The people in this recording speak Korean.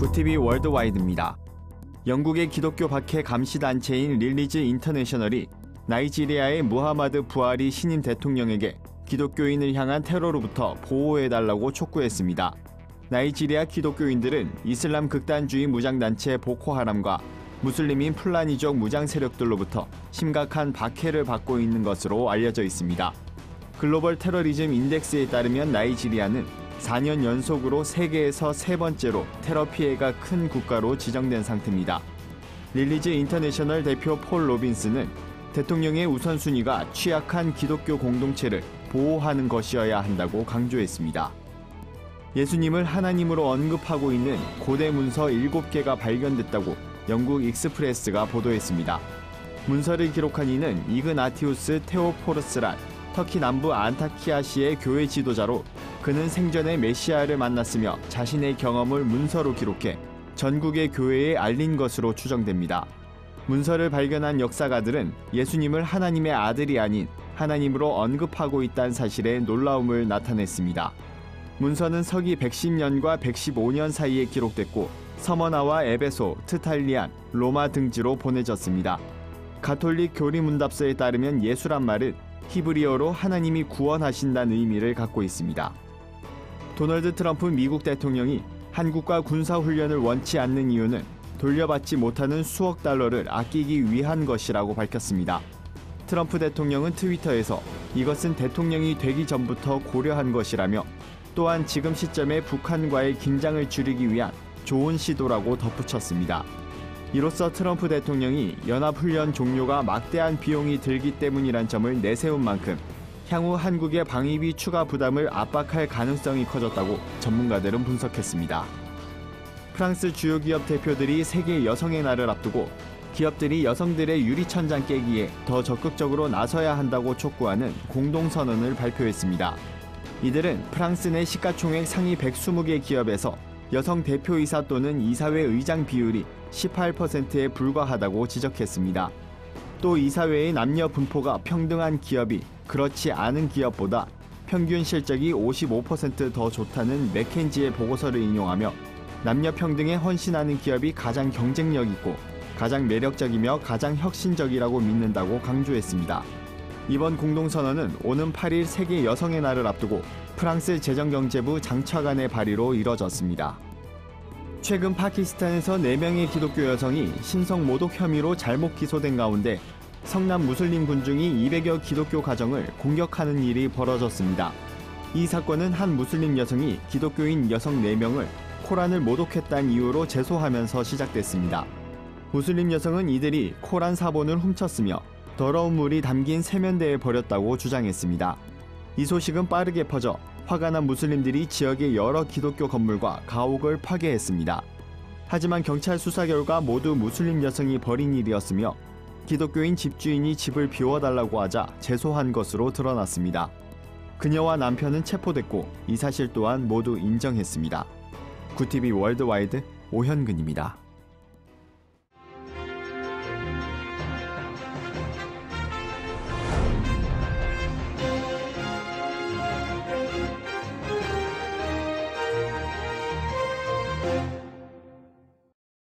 구티비 월드와이드입니다. 영국의 기독교 박해 감시단체인 릴리지 인터내셔널이 나이지리아의 무하마드 부하리 신임 대통령에게 기독교인을 향한 테러로부터 보호해달라고 촉구했습니다. 나이지리아 기독교인들은 이슬람 극단주의 무장단체 보코하람과 무슬림인 플라니족 무장 세력들로부터 심각한 박해를 받고 있는 것으로 알려져 있습니다. 글로벌 테러리즘 인덱스에 따르면 나이지리아는 4년 연속으로 세계에서 세 번째로 테러 피해가 큰 국가로 지정된 상태입니다. 릴리지 인터내셔널 대표 폴 로빈스는 대통령의 우선순위가 취약한 기독교 공동체를 보호하는 것이어야 한다고 강조했습니다. 예수님을 하나님으로 언급하고 있는 고대 문서 7개가 발견됐다고 영국 익스프레스가 보도했습니다. 문서를 기록한 이는 이그나티우스 테오포르스란 터키 남부 안타키아시의 교회 지도자로 그는 생전에 메시아를 만났으며 자신의 경험을 문서로 기록해 전국의 교회에 알린 것으로 추정됩니다. 문서를 발견한 역사가들은 예수님을 하나님의 아들이 아닌 하나님으로 언급하고 있다는 사실에 놀라움을 나타냈습니다. 문서는 서기 110년과 115년 사이에 기록됐고 서머나와 에베소, 트탈리안, 로마 등지로 보내졌습니다. 가톨릭 교리문답서에 따르면 예수란 말은 히브리어로 하나님이 구원하신다는 의미를 갖고 있습니다. 도널드 트럼프 미국 대통령이 한국과 군사훈련을 원치 않는 이유는 돌려받지 못하는 수억 달러를 아끼기 위한 것이라고 밝혔습니다. 트럼프 대통령은 트위터에서 이것은 대통령이 되기 전부터 고려한 것이라며 또한 지금 시점에 북한과의 긴장을 줄이기 위한 좋은 시도라고 덧붙였습니다. 이로써 트럼프 대통령이 연합훈련 종료가 막대한 비용이 들기 때문이란 점을 내세운 만큼 향후 한국의 방위비 추가 부담을 압박할 가능성이 커졌다고 전문가들은 분석했습니다. 프랑스 주요 기업 대표들이 세계 여성의 날을 앞두고 기업들이 여성들의 유리천장 깨기에 더 적극적으로 나서야 한다고 촉구하는 공동선언을 발표했습니다. 이들은 프랑스 내 시가총액 상위 120개 기업에서 여성 대표이사 또는 이사회 의장 비율이 18%에 불과하다고 지적했습니다. 또 이사회의 남녀 분포가 평등한 기업이 그렇지 않은 기업보다 평균 실적이 55% 더 좋다는 맥켄지의 보고서를 인용하며 남녀 평등에 헌신하는 기업이 가장 경쟁력 있고 가장 매력적이며 가장 혁신적이라고 믿는다고 강조했습니다. 이번 공동선언은 오는 8일 세계 여성의 날을 앞두고 프랑스 재정경제부 장차관의 발의로 이뤄졌습니다. 최근 파키스탄에서 4명의 기독교 여성이 신성 모독 혐의로 잘못 기소된 가운데 성남 무슬림 군중이 200여 기독교 가정을 공격하는 일이 벌어졌습니다. 이 사건은 한 무슬림 여성이 기독교인 여성 4명을 코란을 모독했다는 이유로 제소하면서 시작됐습니다. 무슬림 여성은 이들이 코란 사본을 훔쳤으며 더러운 물이 담긴 세면대에 버렸다고 주장했습니다. 이 소식은 빠르게 퍼져 화가 난 무슬림들이 지역의 여러 기독교 건물과 가옥을 파괴했습니다. 하지만 경찰 수사 결과 모두 무슬림 여성이 벌인 일이었으며 기독교인 집주인이 집을 비워달라고 하자 제소한 것으로 드러났습니다. 그녀와 남편은 체포됐고 이 사실 또한 모두 인정했습니다. 구티비 월드와이드 오현근입니다.